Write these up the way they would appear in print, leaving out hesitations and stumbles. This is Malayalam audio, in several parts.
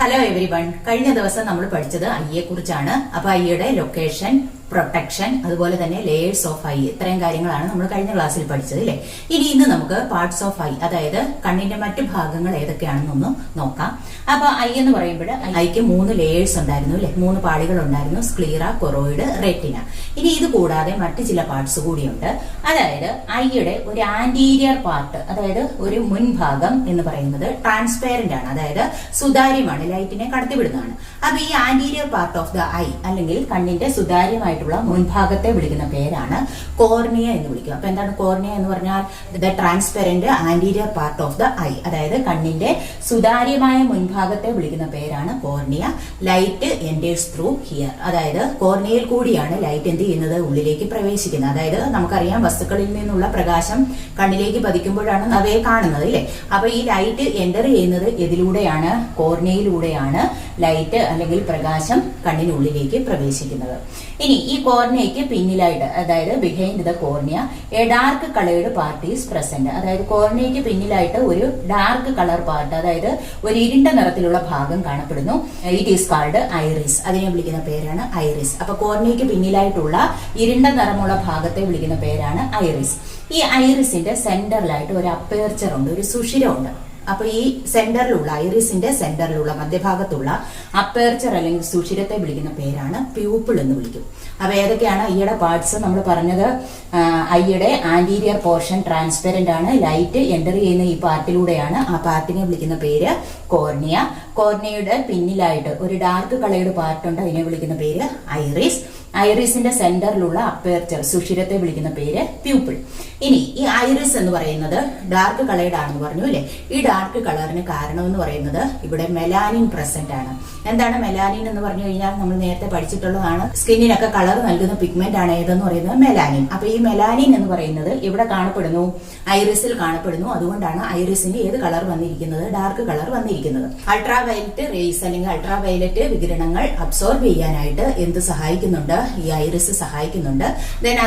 Hello every one. കഴിഞ്ഞ ദിവസം നമ്മൾ പഠിച്ചത് ഐയെ കുറിച്ചാണ്. അപ്പൊ ഐയുടെ ലൊക്കേഷൻ, പ്രൊട്ടക്ഷൻ, അതുപോലെ തന്നെ ലേയേഴ്സ് ഓഫ് ഐ, ഇത്രയും കാര്യങ്ങളാണ് നമ്മൾ കഴിഞ്ഞ ക്ലാസ്സിൽ പഠിച്ചത് അല്ലേ. ഇന്ന് നമുക്ക് പാർട്സ് ഓഫ് ഐ, അതായത് കണ്ണിന്റെ മറ്റു ഭാഗങ്ങൾ ഏതൊക്കെയാണെന്നൊന്ന് നോക്കാം. അപ്പൊ ഐ എന്ന് പറയുമ്പോൾ ഐക്ക് 3 ലേയേഴ്സ് ഉണ്ടായിരുന്നു അല്ലെ, 3 പാളികൾ ഉണ്ടായിരുന്നു: സ്ക്ലീറ, കൊറോയിഡ്, റെറ്റിന. ഇത് കൂടാതെ മറ്റു ചില പാർട്സ് കൂടിയുണ്ട്. അതായത് ഐയുടെ ഒരു ആന്റീരിയർ പാർട്ട്, അതായത് ഒരു മുൻഭാഗം എന്ന് പറയുന്നത് ട്രാൻസ്പെയറന്റ് ആണ്, അതായത് സുതാര്യമാണ്, ലൈറ്റിനെ കടത്തിവിടുന്നതാണ്. അപ്പൊ ഈ anterior part of the I, അല്ലെങ്കിൽ കണ്ണിന്റെ സുതാര്യമായിട്ടുള്ള മുൻഭാഗത്തെ വിളിക്കുന്ന പേരാണ് കോർണിയ എന്ന് വിളിക്കുക. അപ്പൊ എന്താണ് കോർണിയ എന്ന് പറഞ്ഞാൽ? The transparent anterior part of the I, അതായത് കണ്ണിന്റെ സുതാര്യമായ മുൻഭാഗത്തെ വിളിക്കുന്ന പേരാണ് cornea. Light enters through here, അതായത് കോർണിയയിൽ കൂടിയാണ് ലൈറ്റ് എന്ത് ചെയ്യുന്നത്, ഉള്ളിലേക്ക് പ്രവേശിക്കുന്നത്. അതായത് നമുക്കറിയാം, വസ്തുക്കളിൽ നിന്നുള്ള പ്രകാശം കണ്ണിലേക്ക് പതിക്കുമ്പോഴാണ് അവയെ കാണുന്നത് അല്ലെ. അപ്പൊ ഈ ലൈറ്റ് എൻ്റർ ചെയ്യുന്നത് ഇതിലൂടെയാണ്, കോർണിയയിലൂടെയാണ് ലൈറ്റ് അല്ലെങ്കിൽ പ്രകാശം കണ്ണിനുള്ളിലേക്ക് പ്രവേശിക്കുന്നത്. ഈ കോർണിയയ്ക്ക് പിന്നിലായിട്ട്, അതായത് behind the cornea A dark coloured part is present, അതായത് കോർണിയയ്ക്ക് പിന്നിലായിട്ട് ഒരു ഡാർക്ക് കളർ പാർട്ട്, അതായത് ഒരു ഇരുണ്ട നിറത്തിലുള്ള ഭാഗം കാണപ്പെടുന്നു. ഇറ്റ് ഈസ് കാൾഡ് ഐറിസ്, അതിനെ വിളിക്കുന്ന പേരാണ് ഐറിസ്. അപ്പൊ കോർണിയയ്ക്ക് പിന്നിലായിട്ടുള്ള ഇരുണ്ട നിറമുള്ള ഭാഗത്തെ വിളിക്കുന്ന പേരാണ് ഐറിസ്. ഈ ഐറിസിന്റെ സെന്ററിലായിട്ട് ഒരു അപ്പേർച്ചർ ഉണ്ട്, ഒരു സുഷിരമുണ്ട്. അപ്പൊ ഈ സെന്ററിലുള്ള, ഐറിസിന്റെ സെന്ററിലുള്ള മധ്യഭാഗത്തുള്ള അപ്പേർച്ചർ അല്ലെങ്കിൽ സുഷിരത്തെ വിളിക്കുന്ന പേരാണ് പ്യൂപ്പിൾ എന്ന് വിളിക്കും. അപ്പൊ ഏതൊക്കെയാണ് ഐയുടെ പാർട്സ്? നമ്മൾ പറഞ്ഞത് ഐയുടെ ആന്റീരിയർ പോർഷൻ ട്രാൻസ്പെറന്റ് ആണ്, ലൈറ്റ് എൻ്റർ ചെയ്യുന്ന ഈ പാർട്ടിലൂടെയാണ്. ആ പാർട്ടിനെ വിളിക്കുന്ന പേര് കോർണിയ. കോർണിയയുടെ പിന്നിലായിട്ട് ഒരു ഡാർക്ക് കളേർഡ് പാർട്ടുണ്ട്, അതിനെ വിളിക്കുന്ന പേര് ഐറിസ്. ഐറിസിന്റെ സെന്ററിലുള്ള അപ്പേർച്ചർ, സുഷിരത്തെ വിളിക്കുന്ന പേര് പ്യൂപ്പിൾ. ഈ ഐറിസ് എന്ന് പറയുന്നത് ഡാർക്ക് കളേർഡ് ആണെന്ന് പറഞ്ഞു അല്ലെ. ഈ ഡാർക്ക് കളറിന് കാരണം എന്ന് പറയുന്നത് ഇവിടെ മെലാനിൻ പ്രസന്റ് ആണ്. എന്താണ് മെലാനിൻ എന്ന് പറഞ്ഞു കഴിഞ്ഞാൽ? നമ്മൾ നേരത്തെ പഠിച്ചിട്ടുള്ളതാണ്, സ്കിന്നിനൊക്കെ കളർ നൽകുന്ന പിഗ്മെന്റ് ആണ് ഏതെന്ന് പറയുന്നത് മെലാനിൻ. അപ്പൊ ഈ മെലാനിൻ എന്ന് പറയുന്നത് ഇവിടെ കാണപ്പെടുന്നു, ഐറിസിൽ കാണപ്പെടുന്നു. അതുകൊണ്ടാണ് ഐറിസിന് ഏത് കളർ വന്നിരിക്കുന്നത്? ഡാർക്ക് കളർ വന്നിരിക്കുന്നത്. അൾട്രാ വയലറ്റ് റേസ് അല്ലെങ്കിൽ അൾട്രാ വയലറ്റ് വികിരണങ്ങൾ അബ്സോർബ് ചെയ്യാനായിട്ട് എന്ത് സഹായിക്കുന്നുണ്ട്? ഈ ഐറിസ് സഹായിക്കുന്നുണ്ട്.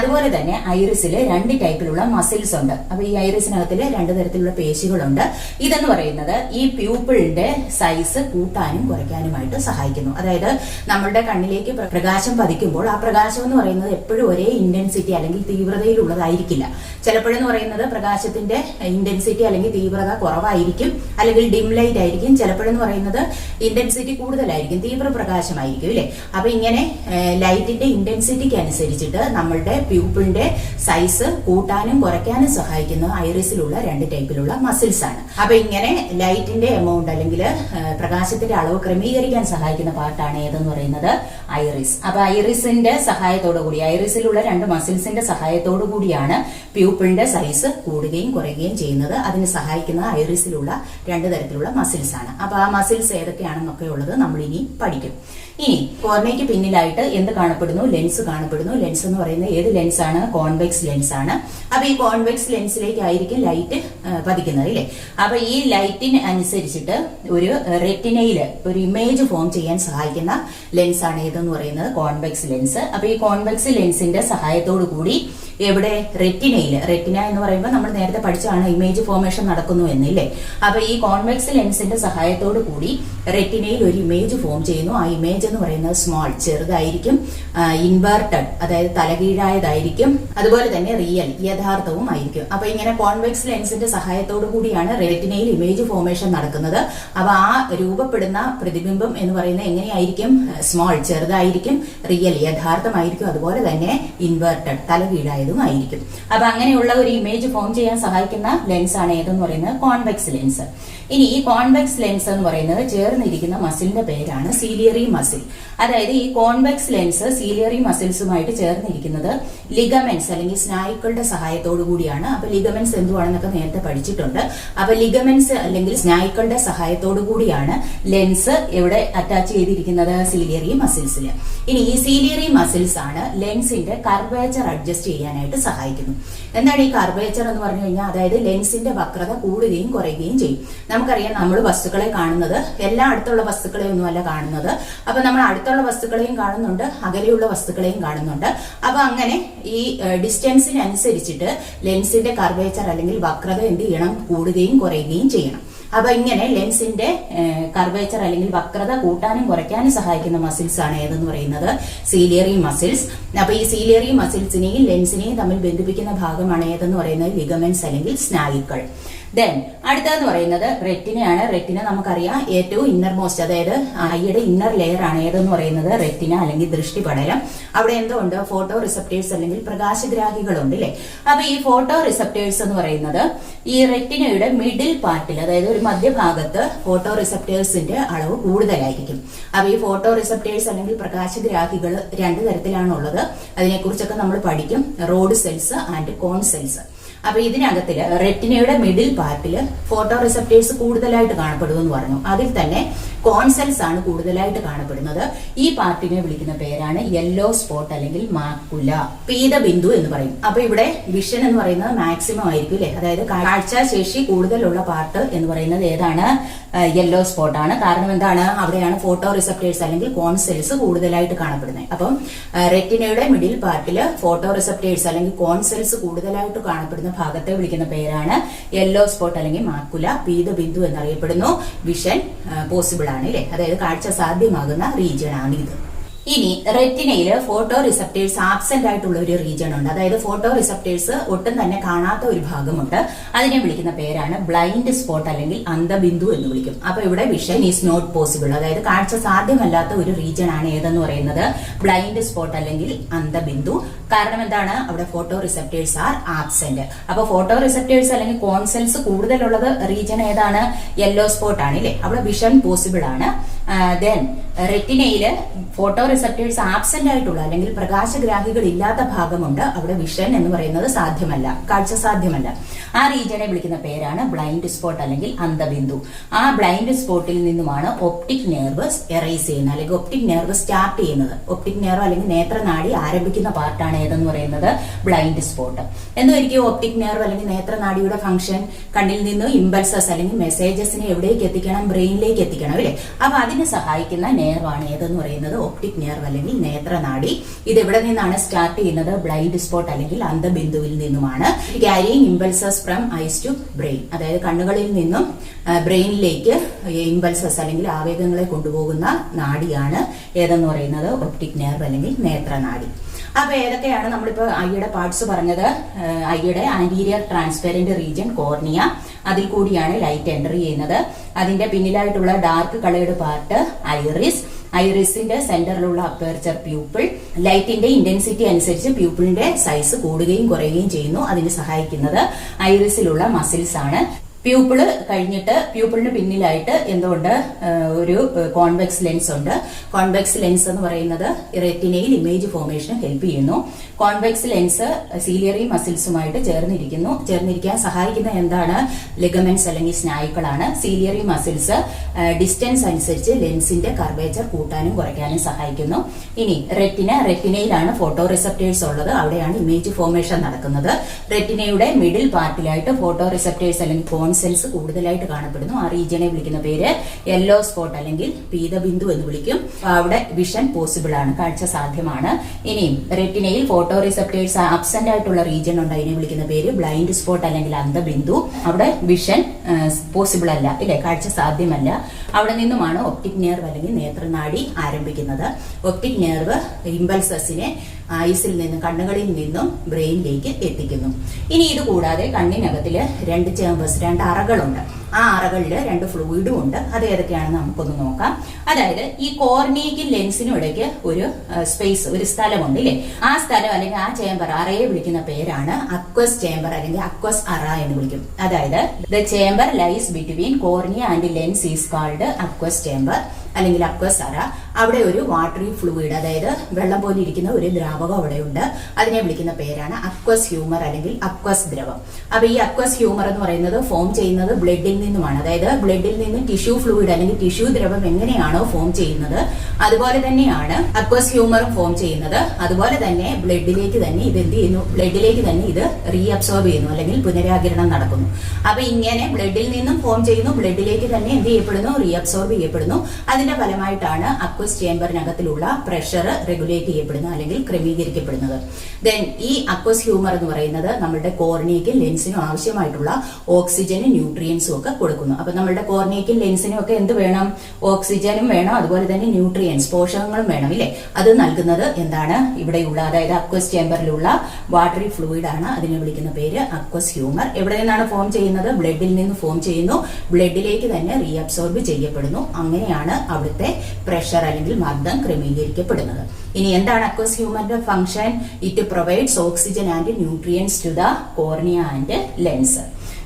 അതുപോലെ തന്നെ ഐറിസിൽ 2 ടൈപ്പിലുള്ള മസിൽസ് ഉണ്ട്. അപ്പൊ ഈ ഐറിസിനകത്തിൽ 2 തരത്തിലുള്ള പേശികളുണ്ട്. ഇതെന്ന് പറയുന്നത് ഈ പ്യൂപ്പിളിന്റെ സൈസ് കൂട്ടാനും കുറയ്ക്കാനുമായിട്ട് സഹായിക്കുന്നു. അതായത് നമ്മളുടെ കണ്ണിലേക്ക് പ്രകാശം പതിക്കുമ്പോൾ ആ പ്രകാശം എന്ന് പറയുന്നത് എപ്പോഴും ഒരേ ഇന്റൻസിറ്റി അല്ലെങ്കിൽ തീവ്രതയിലുള്ളതായിരിക്കില്ല. ചിലപ്പോഴെന്ന് പറയുന്നത് പ്രകാശത്തിന്റെ ഇന്റൻസിറ്റി അല്ലെങ്കിൽ തീവ്രത കുറവായിരിക്കും, അല്ലെങ്കിൽ ഡിം ലൈറ്റ് ആയിരിക്കും. ചിലപ്പോഴെന്ന് പറയുന്നത് ഇന്റൻസിറ്റി കൂടുതലായിരിക്കും, തീവ്ര പ്രകാശമായിരിക്കും അല്ലെ. അപ്പൊ ഇങ്ങനെ ലൈറ്റിന്റെ ഇന്റൻസിറ്റിക്ക് അനുസരിച്ചിട്ട് നമ്മളുടെ പ്യൂപ്പിളിന്റെ സൈസ് കൂട്ടാനും കുറയ്ക്കാനും സഹായിക്കുന്ന ഐറിസിലുള്ള 2 ടൈപ്പിലുള്ള മസിൽസ് ആണ്. അപ്പൊ ഇങ്ങനെ ലൈറ്റിന്റെ എമൗണ്ട് അല്ലെങ്കിൽ പ്രകാശത്തിന്റെ അളവ് ക്രമീകരിക്കാൻ സഹായിക്കുന്ന പാർട്ടാണ് ഏതെന്ന് പറയുന്നത് ഐറിസ്. അപ്പൊ ഐറിസിന്റെ സഹായത്തോടു കൂടി, ഐറിസിലുള്ള 2 മസിൽസിന്റെ സഹായത്തോടു കൂടിയാണ് പ്യൂപ്പിളിന്റെ സൈസ് കൂടുകയും കുറയുകയും ചെയ്യുന്നത്. അതിന് സഹായിക്കുന്ന ഐറിസിലുള്ള 2 തരത്തിലുള്ള മസിൽസ് ആണ്. അപ്പൊ ആ മസിൽസ് ഏതൊക്കെയാണെന്നൊക്കെ ഉള്ളത് നമ്മൾ ഇനി പഠിക്കും. കോർണിയയ്ക്ക് പിന്നിലായിട്ട് എന്ത് കാണപ്പെടുന്നു? ലെൻസ് കാണപ്പെടുന്നു. ലെൻസ് എന്ന് പറയുന്നത് ഏത് ലെൻസ് ആണ്? കോൺവെക്സ് ലെൻസ് ആണ്. അപ്പൊ ഈ കോൺവെക്സ് ലെൻസിലേക്കായിരിക്കും ലൈറ്റ് പതിക്കുന്നത് അല്ലെ. അപ്പൊ ഈ ലൈറ്റിന് അനുസരിച്ചിട്ട് ഒരു റെറ്റിനയില് ഒരു ഇമേജ് ഫോം ചെയ്യാൻ സഹായിക്കുന്ന ലെൻസ് ആണ് ഏതെന്ന് പറയുന്നത് കോൺവെക്സ് ലെൻസ്. അപ്പൊ ഈ കോൺവെക്സ് ലെൻസിന്റെ സഹായത്തോടു കൂടി എവിടെ? റെറ്റിനയിൽ. റെറ്റിന എന്ന് പറയുമ്പോൾ നമ്മൾ നേരത്തെ പഠിച്ചാണ് ഇമേജ് ഫോർമേഷൻ നടക്കുന്നു എന്നില്ലേ. അപ്പൊ ഈ കോൺവെക്സ് ലെൻസിന്റെ സഹായത്തോടു കൂടി റെറ്റിനയിൽ ഒരു ഇമേജ് ഫോം ചെയ്യുന്നു. ആ ഇമേജ് എന്ന് പറയുന്നത് സ്മോൾ, ചെറുതായിരിക്കും, ഇൻവേർട്ടഡ്, അതായത് തലകീഴായതായിരിക്കും, അതുപോലെ തന്നെ റിയൽ, യഥാർത്ഥവും ആയിരിക്കും. അപ്പൊ ഇങ്ങനെ കോൺവെക്സ് ലെൻസിന്റെ സഹായത്തോടു കൂടിയാണ് റെറ്റിനയിൽ ഇമേജ് ഫോർമേഷൻ നടക്കുന്നത്. അപ്പൊ ആ രൂപപ്പെടുന്ന പ്രതിബിംബം എന്ന് പറയുന്നത് എങ്ങനെയായിരിക്കും? സ്മോൾ, ചെറുതായിരിക്കും, റിയൽ, യഥാർത്ഥമായിരിക്കും, അതുപോലെ തന്നെ ഇൻവേർട്ടഡ്, തലകീഴായത് ആയിരിക്കും. അപ്പൊ അങ്ങനെയുള്ള ഒരു ഇമേജ് ഫോം ചെയ്യാൻ സഹായിക്കുന്ന ലെൻസ് ആണ് ഏതെന്ന് പറയുന്നത് കോൺവെക്സ് ലെൻസ്. ഈ കോൺവെക്സ് ലെൻസ് എന്ന് പറയുന്നത് ചേർന്നിരിക്കുന്ന മസിലിന്റെ പേരാണ് സീലിയറി മസിൽ. അതായത് ഈ കോൺവെക്സ് ലെൻസ് സീലിയറി മസിൽസുമായിട്ട് ചേർന്നിരിക്കുന്നത് ലിഗമെന്റ്സ് അല്ലെങ്കിൽ സ്നായുക്കളുടെ സഹായത്തോടു കൂടിയാണ്. അപ്പൊ ലിഗമെന്റ്സ് എന്തുവാണെന്നൊക്കെ നേരത്തെ പഠിച്ചിട്ടുണ്ട്. അപ്പൊ ലിഗമെന്റ്സ് അല്ലെങ്കിൽ സ്നായുക്കളുടെ സഹായത്തോടു കൂടിയാണ് ലെൻസ് എവിടെ അറ്റാച്ച് ചെയ്തിരിക്കുന്നത്? സീലിയറി മസിൽസിൽ. ഈ സീലിയറി മസിൽസ് ആണ് ലെൻസിന്റെ കർവേച്ചർ അഡ്ജസ്റ്റ് ചെയ്യാനായിട്ട് സഹായിക്കുന്നു. എന്താണ് ഈ കർവേച്ചർ എന്ന് പറഞ്ഞു കഴിഞ്ഞാൽ? അതായത് ലെൻസിന്റെ വക്രത കൂടുകയും കുറയുകയും ചെയ്യും. നമുക്കറിയാം, നമ്മൾ വസ്തുക്കളെ കാണുന്നത് എല്ലാ അടുത്തുള്ള വസ്തുക്കളെയും ഒന്നുമല്ല കാണുന്നത്. അപ്പൊ നമ്മൾ അടുത്തുള്ള വസ്തുക്കളെയും കാണുന്നുണ്ട്, അകലെയുള്ള വസ്തുക്കളെയും കാണുന്നുണ്ട്. അപ്പൊ അങ്ങനെ ഈ ഡിസ്റ്റൻസിനനുസരിച്ചിട്ട് ലെൻസിന്റെ കർവേച്ചർ അല്ലെങ്കിൽ വക്രത എന്ത് ചെയ്യണം? കൂടുകയും കുറയുകയും ചെയ്യണം. അപ്പൊ ഇങ്ങനെ ലെൻസിന്റെ കർവേച്ചർ അല്ലെങ്കിൽ വക്രത കൂട്ടാനും കുറയ്ക്കാനും സഹായിക്കുന്ന മസിൽസ് ആണ് ഏതെന്ന് പറയുന്നത് സീലിയറി മസിൽസ്. അപ്പൊ ഈ സീലിയറി മസിൽസിനെയും ലെൻസിനെയും തമ്മിൽ ബന്ധിപ്പിക്കുന്ന ഭാഗമാണ് ഏതെന്ന് പറയുന്നത് ലിഗമെന്റ്സ് അല്ലെങ്കിൽ സ്നായുക്കൾ. ദെൻ അടുത്തതെന്ന് പറയുന്നത് റെറ്റിനയാണ്. റെറ്റിന നമുക്കറിയാം ഏറ്റവും ഇന്നർ മോസ്റ്റ്, അതായത് ഐയുടെ ഇന്നർ ലെയർ ആണ് ഏതെന്ന് പറയുന്നത് റെറ്റിന അല്ലെങ്കിൽ ദൃഷ്ടിപടലം. അവിടെ എന്തുണ്ട്? ഫോട്ടോ റിസപ്റ്റേഴ്സ് അല്ലെങ്കിൽ പ്രകാശഗ്രാഹികളുണ്ട് അല്ലെ. അപ്പൊ ഈ ഫോട്ടോ റിസപ്റ്റേഴ്സ് എന്ന് പറയുന്നത് ഈ റെറ്റിനയുടെ മിഡിൽ പാർട്ടിൽ, അതായത് ഒരു മധ്യഭാഗത്ത് ഫോട്ടോ റിസപ്റ്റേഴ്സിന്റെ അളവ് കൂടുതലായിരിക്കും. അപ്പൊ ഈ ഫോട്ടോ റിസപ്റ്റേഴ്സ് അല്ലെങ്കിൽ പ്രകാശഗ്രാഹികൾ രണ്ടു തരത്തിലാണുള്ളത്. അതിനെക്കുറിച്ചൊക്കെ നമ്മൾ പഠിക്കും, rod cells and cone cells. അപ്പൊ ഇതിനകത്തില് റെറ്റിനയുടെ മിഡിൽ പാർട്ടില് ഫോട്ടോ റിസപ്റ്റേഴ്സ് കൂടുതലായിട്ട് കാണപ്പെടുമെന്ന് പറഞ്ഞു. അതിൽ തന്നെ കോൺ സെൽസ് ആണ് കൂടുതലായിട്ട് കാണപ്പെടുന്നത്. ഈ പാർട്ടിനെ വിളിക്കുന്ന പേരാണ് യെല്ലോ സ്പോട്ട് അല്ലെങ്കിൽ മാക്കുല, പീതബിന്ദു എന്ന് പറയും. അപ്പൊ ഇവിടെ വിഷൻ എന്ന് പറയുന്നത് മാക്സിമം ആയിരിക്കും അല്ലെ, അതായത് കാഴ്ചാശേഷി കൂടുതലുള്ള പാർട്ട് എന്ന് പറയുന്നത് ഏതാണ്? യെല്ലോ സ്പോട്ട് ആണ്. കാരണം എന്താണ്? അവിടെയാണ് ഫോട്ടോ റിസപ്റ്റേഴ്സ് അല്ലെങ്കിൽ കോൺ സെൽസ് കൂടുതലായിട്ട് കാണപ്പെടുന്നത്. അപ്പം റെറ്റിനയുടെ മിഡിൽ പാർട്ടില് ഫോട്ടോ റിസപ്റ്റേഴ്സ് അല്ലെങ്കിൽ കോൺ സെൽസ് കൂടുതലായിട്ട് കാണപ്പെടുന്ന ഭാഗത്തെ വിളിക്കുന്ന പേരാണ് യെല്ലോ സ്പോട്ട് അല്ലെങ്കിൽ മാക്കുല, പീതബിന്ദു എന്നറിയപ്പെടുന്നു. വിഷൻ പോസിബിൾ ആണ് അല്ലെ, അതായത് കാഴ്ച സാധ്യമാകുന്ന റീജിയൻ ആണ് ഇത്. ഇനി റെറ്റിനയില് ഫോട്ടോ റിസപ്റ്റേഴ്സ് ആബ്സെന്റ് ആയിട്ടുള്ള ഒരു റീജിയൻ ഉണ്ട്, അതായത് ഫോട്ടോ റിസപ്റ്റേഴ്സ് ഒട്ടും തന്നെ കാണാത്ത ഒരു ഭാഗമുണ്ട്. അതിനെ വിളിക്കുന്ന പേരാണ് ബ്ലൈൻഡ് സ്പോട്ട് അല്ലെങ്കിൽ അന്ധബിന്ദു എന്ന് വിളിക്കും. അപ്പൊ ഇവിടെ വിഷൻ ഈസ് നോട്ട് പോസിബിൾ, അതായത് കാഴ്ച സാധ്യമല്ലാത്ത ഒരു റീജിയൻ ആണ് ഏതെന്ന് പറയുന്നത് ബ്ലൈൻഡ് സ്പോട്ട് അല്ലെങ്കിൽ അന്ധബിന്ദു. കാരണം എന്താണ്? അവിടെ ഫോട്ടോ റിസപ്റ്റേഴ്സ് ആർ ആബ്സെന്റ്. അപ്പൊ ഫോട്ടോ റിസപ്റ്റേഴ്സ് അല്ലെങ്കിൽ കോൺ സെൽസ് കൂടുതലുള്ളത് റീജിയൻ ഏതാണ്? യെല്ലോ സ്പോട്ട് ആണ് അല്ലെ, അവിടെ വിഷൻ പോസിബിൾ ആണ്. ദെൻ റെറ്റിനയില് ഫോട്ടോ റിസപ്റ്റേഴ്സ് ആബ്സെന്റ് ആയിട്ടുള്ള അല്ലെങ്കിൽ പ്രകാശഗ്രാഹികൾ ഇല്ലാത്ത ഭാഗമുണ്ട്. അവിടെ വിഷൻ എന്ന് പറയുന്നത് സാധ്യമല്ല, കാഴ്ച സാധ്യമല്ല. ആ റീജിയനെ വിളിക്കുന്ന പേരാണ് ബ്ലൈൻഡ് സ്പോട്ട് അല്ലെങ്കിൽ അന്ധബിന്ദു. ആ ബ്ലൈൻഡ് സ്പോട്ടിൽ നിന്നുമാണ് ഒപ്റ്റിക് നെർവ് എറൈസ് ചെയ്യുന്നത് അല്ലെങ്കിൽ ഒപ്റ്റിക് നെർവ് സ്റ്റാർട്ട് ചെയ്യുന്നത്. ഒപ്റ്റിക് നെർവ് അല്ലെങ്കിൽ നേത്രനാടി ആരംഭിക്കുന്ന പാർട്ടാണ് ഏതെന്ന് പറയുന്നത് ബ്ലൈൻഡ് സ്പോട്ട്. എന്തായിരിക്കും ഒപ്റ്റിക് നെർവ് അല്ലെങ്കിൽ നേത്രനാടിയുടെ ഫംഗ്ഷൻ? കണ്ണിൽ നിന്ന് ഇമ്പൾസസ് അല്ലെങ്കിൽ മെസ്സേജസിനെ എവിടേക്ക് എത്തിക്കണം? ബ്രെയിനിലേക്ക് എത്തിക്കണം അല്ലെ. അപ്പൊ അതിനെ സഹായിക്കുന്ന നെർവാണ് ഏതെന്ന് പറയുന്നത് ഒപ്റ്റിക് നെർവ് അല്ലെങ്കിൽ നേത്രനാടി. ഇത് എവിടെ നിന്നാണ് സ്റ്റാർട്ട് ചെയ്യുന്നത്? ബ്ലൈൻഡ് സ്പോട്ട് അല്ലെങ്കിൽ അന്ധബിന്ദുവിൽ നിന്നുമാണ്. Carrying impulses from eyes to brain, അതായത് കണ്ണുകളിൽ നിന്നും ബ്രെയിനിലേക്ക് ഇമ്പൾസസ് അല്ലെങ്കിൽ ആവേഗങ്ങളെ കൊണ്ടുപോകുന്ന നാഡിയാണ് ഏതെന്ന് പറയുന്നത് ഒപ്റ്റിക് നെർവ് അല്ലെങ്കിൽ നേത്രനാടി. അപ്പൊ ഏതൊക്കെയാണ് നമ്മളിപ്പോ ഐയുടെ പാർട്സ് പറഞ്ഞത്? ഐയുടെ ആന്റീരിയർ ട്രാൻസ്പെറന്റ് റീജിയൻ കോർണിയ, അതിൽ കൂടിയാണ് ലൈറ്റ് എൻറ്റർ ചെയ്യുന്നത്. അതിന്റെ പിന്നിലായിട്ടുള്ള ഡാർക്ക് കളേർഡ് പാർട്ട് ഐറിസ്, ഐറിസിന്റെ സെന്ററിലുള്ള അപ്പേർച്ചർ പ്യൂപ്പിൾ. ലൈറ്റിന്റെ ഇന്റൻസിറ്റി അനുസരിച്ച് പ്യൂപ്പിളിന്റെ സൈസ് കൂടുകയും കുറയുകയും ചെയ്യുന്നു. അതിന് സഹായിക്കുന്നത് ഐറിസിലുള്ള മസിൽസ് ആണ്. പ്യൂപ്പിള് കഴിഞ്ഞിട്ട് പ്യൂപ്പിളിന് പിന്നിലായിട്ട് എന്തുകൊണ്ട് ഒരു കോൺവെക്സ് ലെൻസ് ഉണ്ട്. കോൺവെക്സ് ലെൻസ് എന്ന് പറയുന്നത് റെറ്റിനയിൽ ഇമേജ് ഫോർമേഷന് ഹെൽപ്പ് ചെയ്യുന്നു. കോൺവെക്സ് ലെൻസ് സീലിയറി മസിൽസുമായിട്ട് ചേർന്നിരിക്കാൻ സഹായിക്കുന്ന എന്താണ്? ലിഗമെന്റ്സ് അല്ലെങ്കിൽ സ്നായുക്കളാണ്. സീലിയറി മസിൽസ് ഡിസ്റ്റൻസ് അനുസരിച്ച് ലെൻസിന്റെ കർവേച്ചർ കൂട്ടാനും കുറയ്ക്കാനും സഹായിക്കുന്നു. ഇനി റെറ്റിനയിലാണ് ഫോട്ടോ റിസപ്റ്റേഴ്സ് ഉള്ളത്, അവിടെയാണ് ഇമേജ് ഫോർമേഷൻ നടക്കുന്നത്. റെറ്റിനയുടെ മിഡിൽ പാർട്ടിലായിട്ട് ഫോട്ടോ റിസപ്റ്റേഴ്സ് അല്ലെങ്കിൽ കോൺ സെൽസ് കൂടുതലായിട്ട് കാണപ്പെടുന്നു. ആ റീജിയനെ വിളിക്കുന്ന പേര് യെല്ലോ സ്പോട്ട് അല്ലെങ്കിൽ പീതബിന്ദു എന്ന് വിളിക്കും. അവിടെ വിഷൻ പോസിബിൾ ആണ്, കാഴ്ച സാധ്യമാണ്. ഇനിയും റെറ്റിനയിൽ ഫോട്ടോ റിസപ്റ്റേഴ്സ് ആബ്സെന്റ് ആയിട്ടുള്ള റീജിയൻ ഉണ്ട്, അതിനെ വിളിക്കുന്ന പേര് ബ്ലൈൻഡ് സ്പോട്ട് അല്ലെങ്കിൽ അന്ധബിന്ദു. അവിടെ വിഷൻ പോസിബിൾ അല്ല ഇല്ലേ, കാഴ്ച സാധ്യമല്ല. അവിടെ നിന്നുമാണ് ഒപ്റ്റിക് നെർവ് അല്ലെങ്കിൽ നേത്രനാടി ആരംഭിക്കുന്നത്. ഒപ്റ്റിക് നെർവ് ഇമ്പൾസസിനെ ഐസിൽ നിന്നും കണ്ണുകളിൽ നിന്നും ബ്രെയിനിലേക്ക് എത്തിക്കുന്നു. ഇനി ഇത് കൂടാതെ കണ്ണിനകത്തില് രണ്ട് ചേമ്പേഴ്സ്, രണ്ട് അറകളുണ്ട്. ആ അറകളിൽ രണ്ട് ഫ്ലൂയിഡും ഉണ്ട്. അത് ഏതൊക്കെയാണെന്ന് നമുക്കൊന്ന് നോക്കാം. അതായത് ഈ കോർണിയയ്ക്കും ലെൻസിനും ഇടയ്ക്ക് ഒരു സ്പേസ്, ഒരു സ്ഥലമുണ്ട് ഇല്ലേ. ആ സ്ഥലം അല്ലെങ്കിൽ ആ ചേമ്പർ, അറയെ വിളിക്കുന്ന പേരാണ് അക്വസ് ചേമ്പർ അല്ലെങ്കിൽ അക്വസ് അറ എന്ന് വിളിക്കും. അതായത് the chamber lies between cornea and lens is called aqueous chamber അല്ലെങ്കിൽ അക്വസ് അറ. അവിടെ ഒരു വാട്ടറി ഫ്ലൂയിഡ്, അതായത് വെള്ളം പോലെ ഇരിക്കുന്ന ഒരു ദ്രാവകം അവിടെയുണ്ട്. അതിനെ വിളിക്കുന്ന പേരാണ് അക്വസ് ഹ്യൂമർ അല്ലെങ്കിൽ അക്വസ് ദ്രവം. അപ്പൊ ഈ അക്വസ് ഹ്യൂമർ എന്ന് പറയുന്നത് ഫോം ചെയ്യുന്നത് ബ്ലഡിൽ നിന്നുമാണ്. അതായത് ബ്ലഡിൽ നിന്ന് ടിഷ്യൂ ഫ്ലൂയിഡ് അല്ലെങ്കിൽ ടിഷ്യൂ ദ്രവം എങ്ങനെയാണോ ഫോം ചെയ്യുന്നത് അതുപോലെ തന്നെയാണ് അക്വസ് ഹ്യൂമറും ഫോം ചെയ്യുന്നത്. അതുപോലെ തന്നെ ബ്ലഡിലേക്ക് തന്നെ ഇത് എന്ത് ചെയ്യുന്നു? ബ്ലഡിലേക്ക് തന്നെ ഇത് റീഅബ്സോർബ് ചെയ്യുന്നു അല്ലെങ്കിൽ പുനരാകിരണം നടക്കുന്നു. അപ്പൊ ഇങ്ങനെ ബ്ലഡിൽ നിന്നും ഫോം ചെയ്യുന്നു, ബ്ലഡിലേക്ക് തന്നെ എന്ത് ചെയ്യപ്പെടുന്നു? റീഅബ്സോർബ് ചെയ്യപ്പെടുന്നു. അതിന്റെ ഫലമായിട്ടാണ് അക്വസ് ചേമ്പറിനകത്തിലുള്ള പ്രഷർ റെഗുലേറ്റ് ചെയ്യപ്പെടുന്നത് അല്ലെങ്കിൽ ക്രമീകരിക്കപ്പെടുന്നത്. ദെൻ ഈ അക്വസ് ഹ്യൂമർ എന്ന് പറയുന്നത് നമ്മുടെ കോർണിയയ്ക്കും ലെൻസിനും ആവശ്യമായിട്ടുള്ള ഓക്സിജനും ന്യൂട്രിയൻസും ഒക്കെ ഒക്കെ കൊടുക്കുന്നു. അപ്പൊ നമ്മുടെ കോർണിയയ്ക്കും ലെൻസിനും ഒക്കെ എന്ത് വേണം? ഓക്സിജനും വേണം, അതുപോലെ തന്നെ ന്യൂട്രിയൻസ് പോഷകങ്ങളും വേണം ഇല്ലേ? അത് നൽകുന്നത് എന്താണ്? ഇവിടെയുള്ള, അതായത് അക്വസ് ചേംബറിലുള്ള വാട്ടറി ഫ്ലൂയിഡ് ആണ്. അതിനെ വിളിക്കുന്ന പേര് അക്വസ് ഹ്യൂമർ. എവിടെ നിന്നാണ് ഫോം ചെയ്യുന്നത്? ബ്ലഡിൽ നിന്ന് ഫോം ചെയ്യുന്നു. ബ്ലഡിലേക്ക് തന്നെ റീഅബ്സോർബ് ചെയ്യപ്പെടുന്നു. അങ്ങനെയാണ് അവിടുത്തെ പ്രഷർ അല്ലെങ്കിൽ മർദ്ദം ക്രമീകരിക്കപ്പെടുന്നത്. ഇനി എന്താണ് അക്വസ് ഹ്യൂമറിന്റെ function? It provides oxygen and nutrients to the cornea and lens.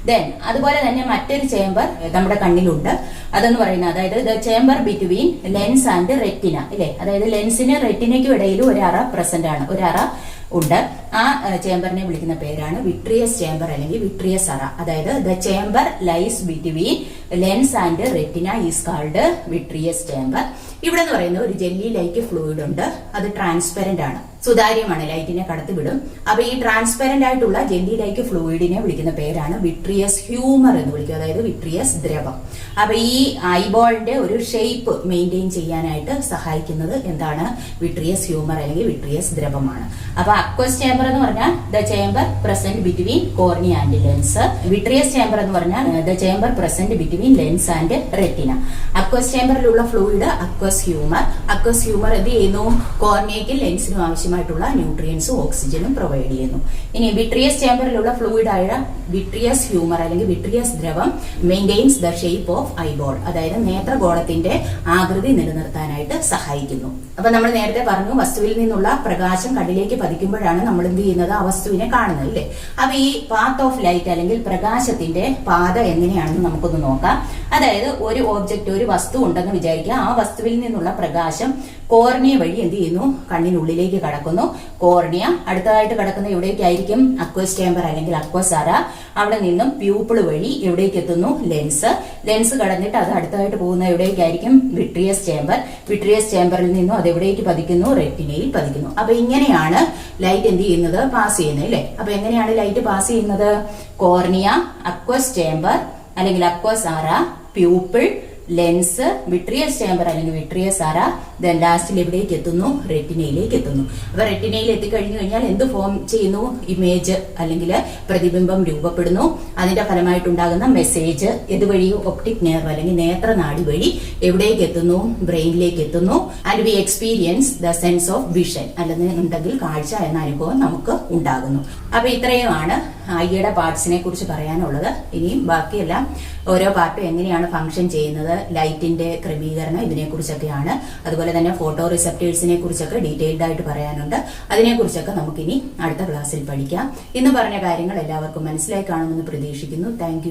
Then അതുപോലെ തന്നെ മറ്റൊരു ചേംബർ നമ്മുടെ കണ്ണിലുണ്ട്. അതെന്ന് പറയുന്നത്, അതായത് the chamber between lens and retina ഇല്ലേ? അതായത് ലെൻസിന് റെറ്റിനയ്ക്കും ഇടയിൽ ഒരു അറ പ്രസന്റ് ആണ്, ഒരു അറ ഉണ്ട്. ആ ചേംബറിനെ വിളിക്കുന്ന പേരാണ് വിട്രിയസ് ചേംബർ അല്ലെങ്കിൽ വിട്രിയസ് അറ. അതായത് the chamber lies between lens and retina is called vitreous chamber. ഇവിടെ എന്ന് പറയുന്ന ഒരു ജെല്ലി ലൈക്ക് ഫ്ലൂയിഡ് ഉണ്ട്. അത് ട്രാൻസ്പെറന്റ് ആണ്, സുതാര്യമാണ്, ലൈറ്റിനെ കടത്തിവിടും. അപ്പൊ ഈ ട്രാൻസ്പെറന്റ് ആയിട്ടുള്ള ജെല്ലി ലൈക്ക് ഫ്ലൂയിഡിനെ വിളിക്കുന്ന പേരാണ് വിട്രിയസ് ഹ്യൂമർ എന്ന് വിളിക്കും, അതായത് വിട്രിയസ് ദ്രവം. അപ്പൊ ഈ ഐബോളിന്റെ ഒരു ഷേപ്പ് മെയിൻറ്റെയിൻ ചെയ്യാനായിട്ട് സഹായിക്കുന്നത് എന്താണ്? വിട്രിയസ് ഹ്യൂമർ അല്ലെങ്കിൽ വിട്രിയസ് ദ്രവമാണ്. അപ്പൊ അക്വസ് ചേംബർ എന്ന് പറഞ്ഞാൽ the chamber present between cornea and lens. Vitreous chamber എന്ന് പറഞ്ഞാൽ the chamber present between lens and retina. Aqueous ചേംബറിലുള്ള fluid aqueous humour. Aqueous humour എന്ത് ചെയ്യുന്നു? കോർണിയയ്ക്കും ലെൻസിനും ആവശ്യമായിട്ടുള്ള ന്യൂട്രിയൻസും ഓക്സിജനും പ്രൊവൈഡ് ചെയ്യുന്നു. ഇനി വിട്രിയസ് ചേംബറിലുള്ള ഫ്ലൂയിഡ് ആയ വിട്രിയസ് ഹ്യൂമർ അല്ലെങ്കിൽ വിട്രിയസ് ദ്രവം maintains the shape of eyeball, അതായത് നേത്രഗോളത്തിന്റെ ആകൃതി നിലനിർത്താനായിട്ട് സഹായിക്കുന്നു. അപ്പൊ നമ്മൾ നേരത്തെ പറഞ്ഞു, വസ്തുവിൽ നിന്നുള്ള പ്രകാശം കണ്ണിലേക്ക് പതിക്കുമ്പോഴാണ് നമ്മൾ എന്ത് ചെയ്യുന്നത്? ആ വസ്തുവിനെ കാണുന്നത് ഇല്ലേ? അപ്പൊ ഈ പാത്ത് ഓഫ് ലൈറ്റ് അല്ലെങ്കിൽ പ്രകാശത്തിന്റെ പാത എങ്ങനെയാണെന്ന് നമുക്കൊന്ന് നോക്കാം. അതായത് ഒരു ഓബ്ജക്റ്റ്, ഒരു വസ്തു ഉണ്ടെന്ന് വിചാരിക്കുക. ആ വസ്തുവിൽ നിന്നുള്ള പ്രകാശം കോർണിയ വഴി എന്ത് ചെയ്യുന്നു? കണ്ണിനുള്ളിലേക്ക് കടക്കുന്നു. കോർണിയ അടുത്തതായിട്ട് കിടക്കുന്ന എവിടേക്കായിരിക്കും? അക്വസ് ചേംബർ അല്ലെങ്കിൽ അക്വസ് അറ. അവിടെ നിന്നും പ്യൂപ്പിൾ വഴി എവിടേക്ക് എത്തുന്നു? ലെൻസ്. ലെൻസ് കടന്നിട്ട് അത് അടുത്തതായിട്ട് പോകുന്ന എവിടേക്കായിരിക്കും? Vitreous chamber. വിട്രിയസ് ചേംബറിൽ നിന്നും അത് എവിടേക്ക് പതിക്കുന്നു? റെറ്റിനയിൽ പതിക്കുന്നു. അപ്പൊ ഇങ്ങനെയാണ് ലൈറ്റ് എന്ത് ചെയ്യുന്നത്? പാസ് ചെയ്യുന്നത് അല്ലെ? അപ്പൊ എങ്ങനെയാണ് ലൈറ്റ് പാസ് ചെയ്യുന്നത്? കോർണിയ, അക്വസ് ചേംബർ അല്ലെങ്കിൽ അക്വസ് അറ, പ്യൂപ്പിൾ, ലെൻസ്, വിട്രിയസ് ചേംബർ അല്ലെങ്കിൽ വിട്രിയസ് അറ, ദെൻ ലാസ്റ്റിൽ എവിടേക്ക് എത്തുന്നു? റെറ്റിനയിലേക്ക് എത്തുന്നു. അപ്പൊ റെറ്റിനയിൽ എത്തിക്കഴിഞ്ഞു കഴിഞ്ഞാൽ എന്ത് ഫോം ചെയ്യുന്നു? ഇമേജ് അല്ലെങ്കിൽ പ്രതിബിംബം രൂപപ്പെടുന്നു. അതിന്റെ ഫലമായിട്ടുണ്ടാകുന്ന മെസ്സേജ് ഇതുവഴി ഒപ്റ്റിക് നെർവ് അല്ലെങ്കിൽ നേത്രനാടി വഴി എവിടേക്ക് എത്തുന്നു? ബ്രെയിനിലേക്ക് എത്തുന്നു. And we experience the sense of vision, അല്ലെന്നുണ്ടെങ്കിൽ കാഴ്ച എന്ന അനുഭവം നമുക്ക് ഉണ്ടാകുന്നു. അപ്പൊ ഇത്രയുമാണ് ഐയുടെ പാർട്സിനെ കുറിച്ച് പറയാനുള്ളത്. ഇനിയും ബാക്കിയെല്ലാം ഓരോ പാർട്ടും എങ്ങനെയാണ് ഫംഗ്ഷൻ ചെയ്യുന്നത്, ലൈറ്റിന്റെ ക്രമീകരണം, ഇതിനെക്കുറിച്ചൊക്കെയാണ്. അതുപോലെ തന്നെ ഫോട്ടോ റിസെപ്റ്റേഴ്സിനെ കുറിച്ചൊക്കെ ഡീറ്റെയിൽഡ് ആയിട്ട് പറയാനുണ്ട്. അതിനെക്കുറിച്ചൊക്കെ നമുക്കിനി അടുത്ത ക്ലാസ്സിൽ പഠിക്കാം. ഇന്ന് പറഞ്ഞ കാര്യങ്ങൾ എല്ലാവർക്കും മനസ്സിലായി കാണുമെന്ന് പ്രതീക്ഷിക്കുന്നു. താങ്ക്